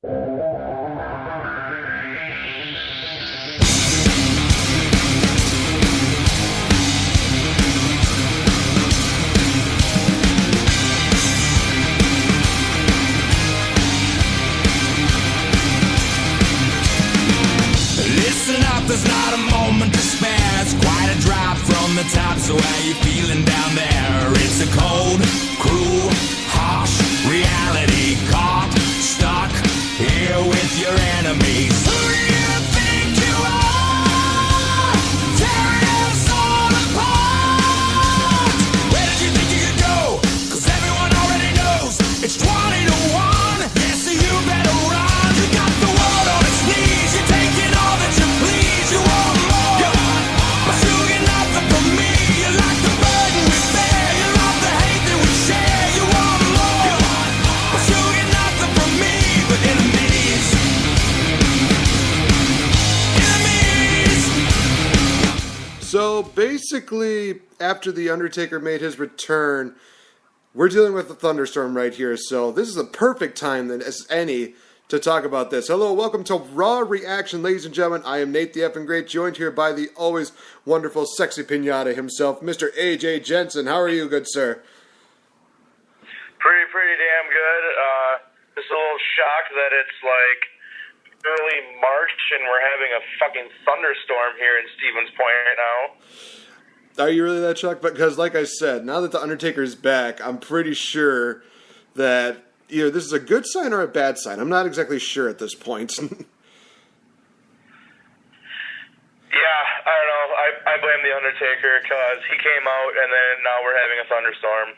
There's not a moment to spare. It's quite a drop from the top. So how you feeling down there? It's a cold, cruel, harsh reality. Caught, stuck here with your enemies. Who do you think you are? Tearing us all apart. Where did you think you could go? 'Cause everyone already knows it's 20 to 1. Yeah, so you better run. You got the world on its knees. You're taking all that you please. You want more, but you get nothing from me. You like the burden we bear. You love the hate that we share. You want more, but you get nothing from me. But enemies, enemies. So basically, after The Undertaker made his return, we're dealing with a thunderstorm right here. So this is a perfect time as any to talk about this. Hello, welcome to Raw Reaction, ladies and gentlemen. I am Nate the Effing Great, joined here by the always wonderful, sexy pinata himself, Mr. AJ Jensen. How are you, good sir? Pretty damn good. Just a little shocked that it's like early March and we're having a fucking thunderstorm here in Stevens Point right now. Are you really that shocked? Because, like I said, now that The Undertaker's back, I'm pretty sure that either this is a good sign or a bad sign. I'm not exactly sure at this point. Yeah, I don't know. I blame The Undertaker because he came out and then now we're having a thunderstorm.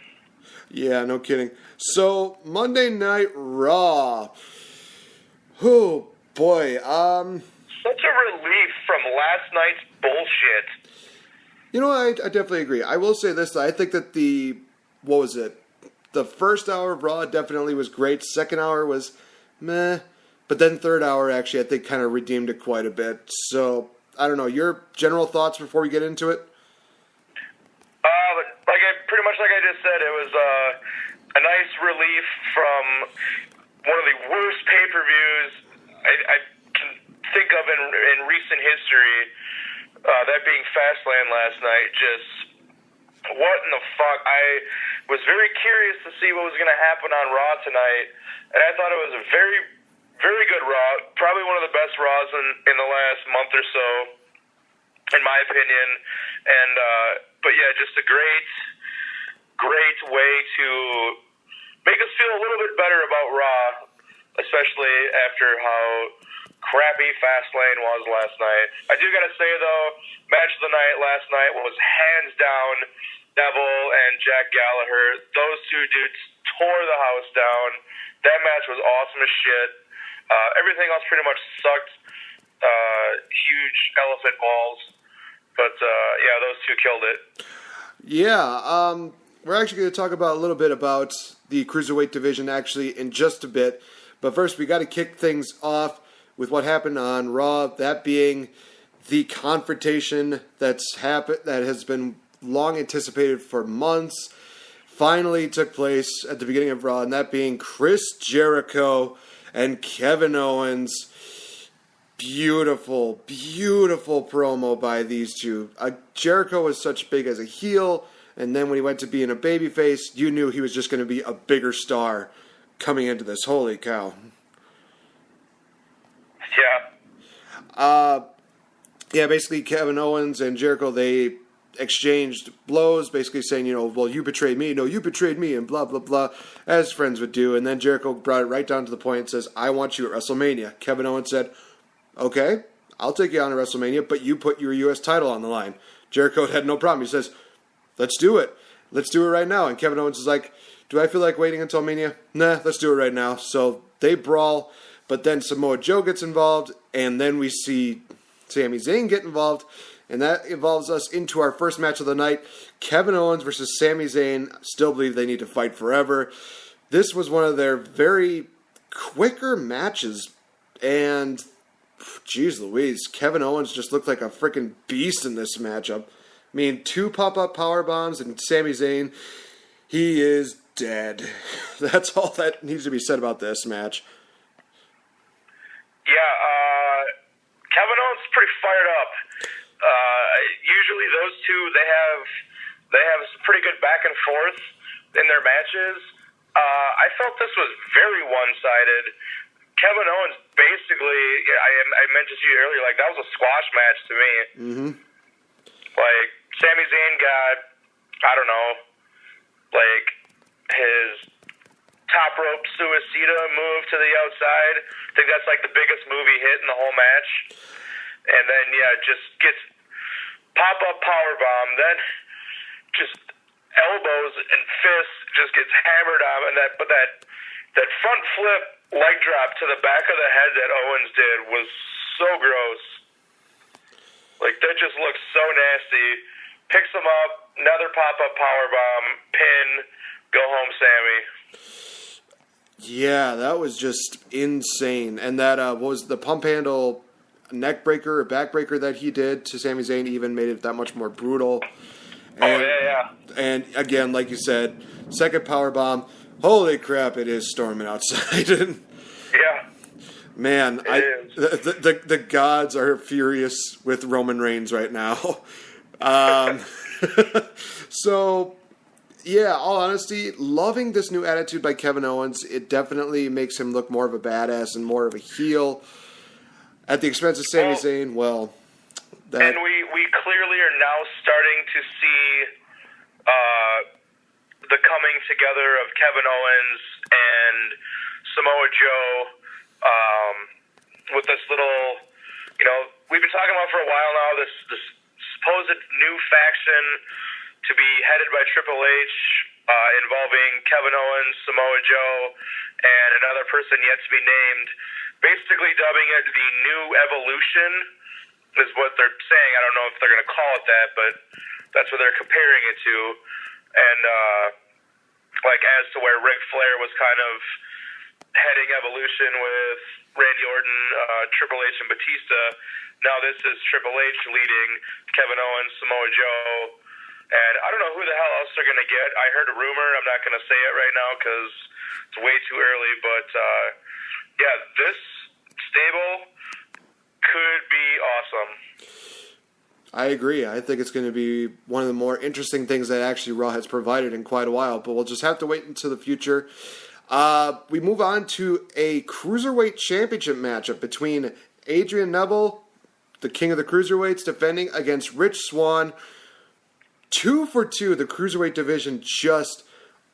Yeah, no kidding. So, Monday Night Raw. Oh, boy. Such a relief from last night's bullshit. You know, I definitely agree. I will say this, though. I think that the first hour of Raw definitely was great. Second hour was meh. But then third hour, actually, I think kind of redeemed it quite a bit. So, I don't know. Your general thoughts before we get into it? Pretty much like I just said, it was a nice relief from one of the worst pay-per-views I can think of in recent history, that being Fastlane last night. Just, what in the fuck? I was very curious to see what was going to happen on Raw tonight, and I thought it was a very, very good Raw, probably one of the best Raws in the last month or so, in my opinion. And but yeah, just a great way to make us feel a little bit better about Raw, especially after how crappy Fastlane was last night. I do gotta say though, match of the night last night was hands down Neville and Jack Gallagher. Those two dudes tore the house down. That match was awesome as shit. Everything else pretty much sucked. Huge elephant balls. But yeah, those two killed it. Yeah, we're actually going to talk about a little bit about the Cruiserweight division actually in just a bit. But first, we got to kick things off with what happened on Raw, that being the confrontation that has been long anticipated for months, finally took place at the beginning of Raw, and that being Chris Jericho and Kevin Owens. Beautiful, beautiful promo by these two. Jericho was such big as a heel, and then when he went to being a babyface, you knew he was just going to be a bigger star coming into this. Holy cow. Yeah. Yeah, basically Kevin Owens and Jericho, they exchanged blows, basically saying, well, you betrayed me, no, you betrayed me, and blah, blah, blah, as friends would do. And then Jericho brought it right down to the point and says, I want you at WrestleMania. Kevin Owens said, okay, I'll take you on to WrestleMania, but you put your U.S. title on the line. Jericho had no problem. He says, let's do it. Let's do it right now. And Kevin Owens is like, do I feel like waiting until Mania? Nah, let's do it right now. So they brawl, but then Samoa Joe gets involved, and then we see Sami Zayn get involved, and that involves us into our first match of the night, Kevin Owens versus Sami Zayn. Still believe they need to fight forever. This was one of their very quicker matches, and jeez Louise, Kevin Owens just looked like a freaking beast in this matchup. I mean, 2 pop-up power bombs, and Sami Zayn, he is dead. That's all that needs to be said about this match. Yeah, Kevin Owens is pretty fired up. Usually those two, they have some pretty good back and forth in their matches. I felt this was very one-sided. Kevin Owens basically, I mentioned to you earlier, like, that was a squash match to me. Mm-hmm. Like, Sami Zayn got, I don't know, like, his top rope suicida move to the outside. I think that's, like, the biggest move he hit in the whole match. And then, just gets pop-up powerbomb, then just elbows and fists just gets hammered on, and that front flip leg drop to the back of the head that Owens did was so gross. Like, that just looks so nasty. Picks him up, another pop-up powerbomb, pin, go home, Sammy. Yeah, that was just insane. And that was the pump handle neck breaker or back breaker that he did to Sami Zayn even made it that much more brutal. And, and again, like you said, second power bomb. Holy crap! It is storming outside. Yeah, man, the gods are furious with Roman Reigns right now. So, yeah, all honesty, loving this new attitude by Kevin Owens. It definitely makes him look more of a badass and more of a heel. At the expense of Sami Zayn, and we clearly are now starting to see the coming together of Kevin Owens and Samoa Joe with this little, we've been talking about for a while now, this supposed new faction to be headed by Triple H involving Kevin Owens, Samoa Joe, and another person yet to be named, basically dubbing it the New Evolution is what they're saying. I don't know if they're going to call it that, but that's what they're comparing it to. And, like, as to where Ric Flair was kind of heading Evolution with Randy Orton, Triple H, and Batista, now this is Triple H leading Kevin Owens, Samoa Joe, and I don't know who the hell else they're going to get. I heard a rumor. I'm not going to say it right now because it's way too early, but, yeah, this stable could be awesome. I agree. I think it's going to be one of the more interesting things that actually Raw has provided in quite a while, but we'll just have to wait until the future. We move on to a Cruiserweight Championship matchup between Adrian Neville, the king of the Cruiserweights, defending against Rich Swann. 2 for 2, the Cruiserweight division just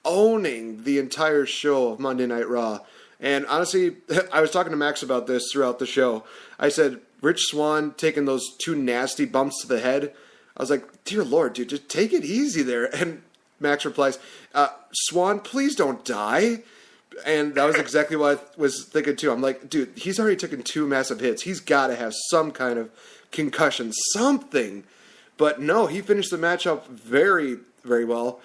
owning the entire show of Monday Night Raw. And honestly, I was talking to Max about this throughout the show. I said, Rich Swann taking those 2 nasty bumps to the head. I was like, dear Lord, dude, just take it easy there. And Max replies, Swann, please don't die. And that was exactly what I was thinking too. I'm like, dude, he's already taken 2 massive hits. He's got to have some kind of concussion, something. But no, he finished the match up very, very well.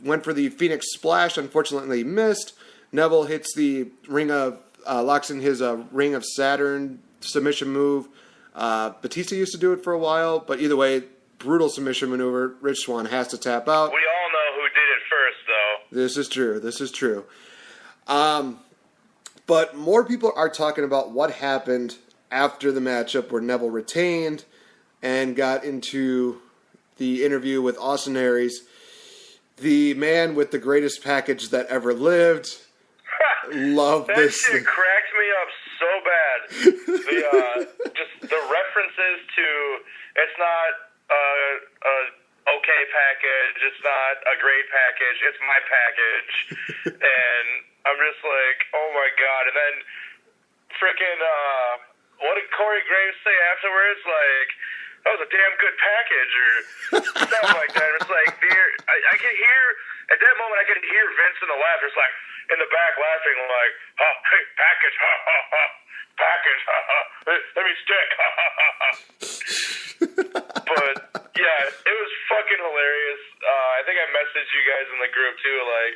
Went for the Phoenix Splash, unfortunately missed. Neville hits the locks in his Ring of Saturn submission move. Batista used to do it for a while, but either way, brutal submission maneuver. Rich Swann has to tap out. We all know who did it first, though. This is true. But more people are talking about what happened after the matchup where Neville retained and got into the interview with Austin Aries, the man with the greatest package that ever lived. Love that this. That shit cracked me up so bad. Just the references to it's not a okay package, it's not a great package, it's my package. And I'm just like, oh my god. And then freaking what did Corey Graves say afterwards? Like, that was a damn good package or something like that. It's like, I could hear at that moment, I could hear Vince in the laughter. It's like in the back laughing, like, oh, hey, package, ha ha ha, package, ha ha, let me stick, ha ha ha ha. But yeah, it was fucking hilarious. I think I messaged you guys in the group too, like,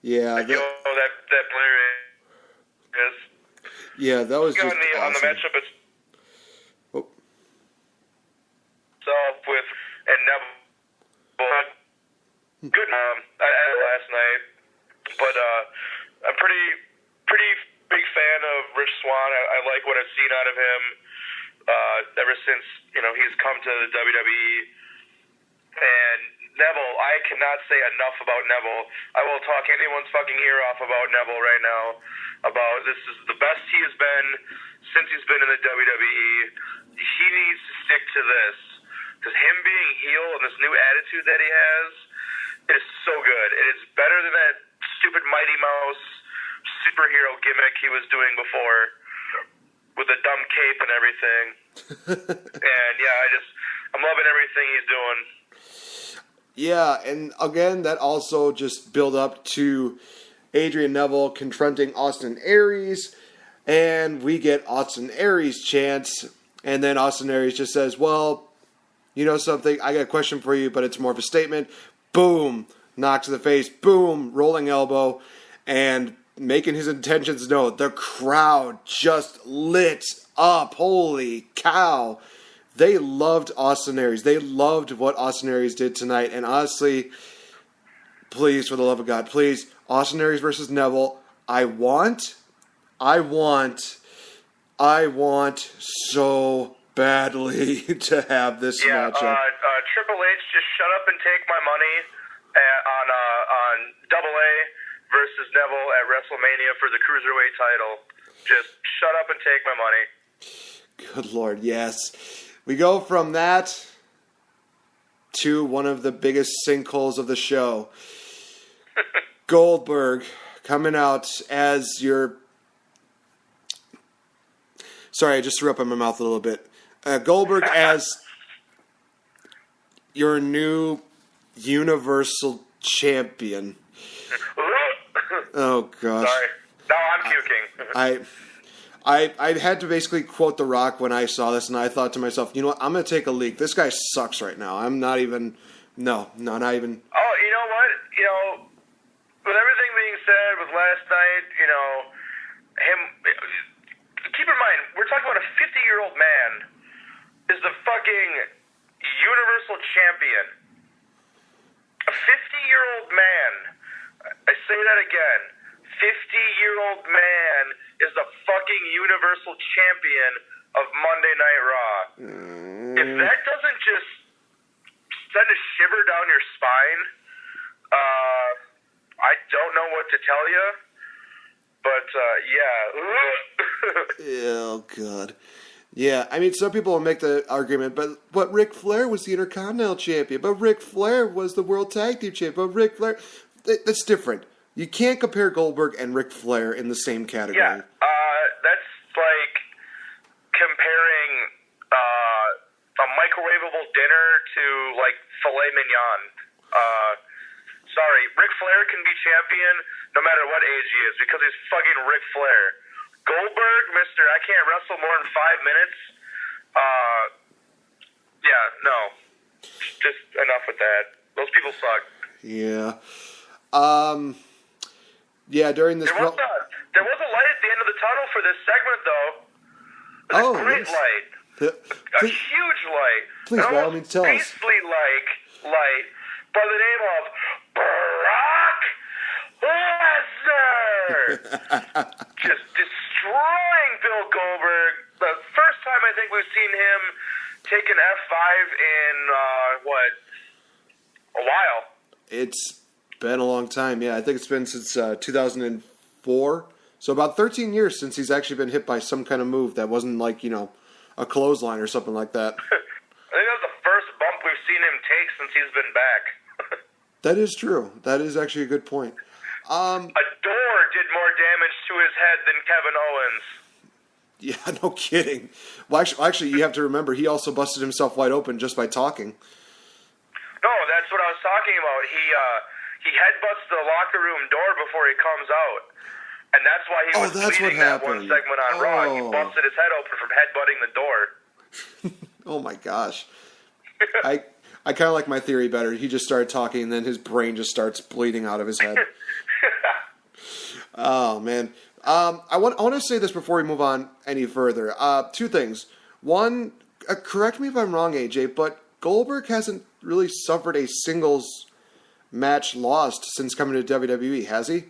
yeah, that player is. Yeah, that was just on awesome. the matchup itself with and Neville. Good last night, but I I'm pretty big fan of Rich Swann. I like what I've seen out of him ever since he's come to the WWE. And Neville, I cannot say enough about Neville. I will talk anyone's fucking ear off about Neville right now. About this is the best he has been since he's been in the WWE. He needs to stick to this. Because him being heel and this new attitude that he has, it is so good. It is better than that stupid Mighty Mouse superhero gimmick he was doing before with a dumb cape and everything. And yeah, I'm loving everything he's doing. Yeah, and again, that also just built up to Adrian Neville confronting Austin Aries, and we get Austin Aries' chance, and then Austin Aries just says, well, you know something, I got a question for you, but it's more of a statement. Boom, knock to the face, boom, rolling elbow, and making his intentions known. The crowd just lit up. Holy cow. They loved Austin Aries. They loved what Austin Aries did tonight. And honestly, please, for the love of God, please, Austin Aries versus Neville, I want so badly to have this matchup. Triple H, just shut up and take my money on Double A versus Neville at WrestleMania for the Cruiserweight title. Just shut up and take my money. Good Lord, yes. We go from that to one of the biggest sinkholes of the show. Goldberg coming out as your... Sorry, I just threw up in my mouth a little bit. Goldberg as your new Universal Champion. Oh, gosh. Sorry. No, I'm puking. I had to basically quote The Rock when I saw this, and I thought to myself, you know what, I'm going to take a leak. This guy sucks right now. I'm not even... No, not even... Oh, you know what? With everything being said with last night, him... Keep in mind, we're talking about a 50-year-old man is the fucking Universal Champion. A 50-year-old man. I say that again. 50-year-old man is the fucking Universal Champion of Monday Night Raw. If that doesn't just send a shiver down your spine, I don't know what to tell you. But, yeah. Oh, God. Yeah, I mean, some people will make the argument, but Ric Flair was the Intercontinental Champion, but Ric Flair was the World Tag Team Champion, but Ric Flair... That's different. You can't compare Goldberg and Ric Flair in the same category. Yeah, that's like comparing a microwavable dinner to, like, filet mignon. Sorry, Ric Flair can be champion no matter what age he is because he's fucking Ric Flair. Goldberg, Mr. I can't wrestle more than 5 minutes. Yeah, no. Just enough with that. Those people suck. Yeah. Yeah, during this... There was a light at the end of the tunnel for this segment, though. It was a great light. A huge light. Please, by all means, tell us. Beastly-like light by the name of Brock Lesnar. Just destroying Bill Goldberg. The first time I think we've seen him take an F5 in, a while. It's been a long time, yeah. I think it's been since 2004. So about 13 years since he's actually been hit by some kind of move that wasn't like, a clothesline or something like that. I think that was the first bump we've seen him take since he's been back. That is true. That is actually a good point. A door did more damage to his head than Kevin Owens. Yeah, no kidding. Well, actually, you have to remember, he also busted himself wide open just by talking. No, that's what I was talking about. He headbutts the locker room door before he comes out. And that's why he was bleeding that one segment on Raw. He busted his head open from headbutting the door. Oh, my gosh. I kind of like my theory better. He just started talking, and then his brain just starts bleeding out of his head. Oh, man. I want to say this before we move on any further. Two things. One, correct me if I'm wrong, AJ, but Goldberg hasn't really suffered a singles match lost since coming to WWE, has he?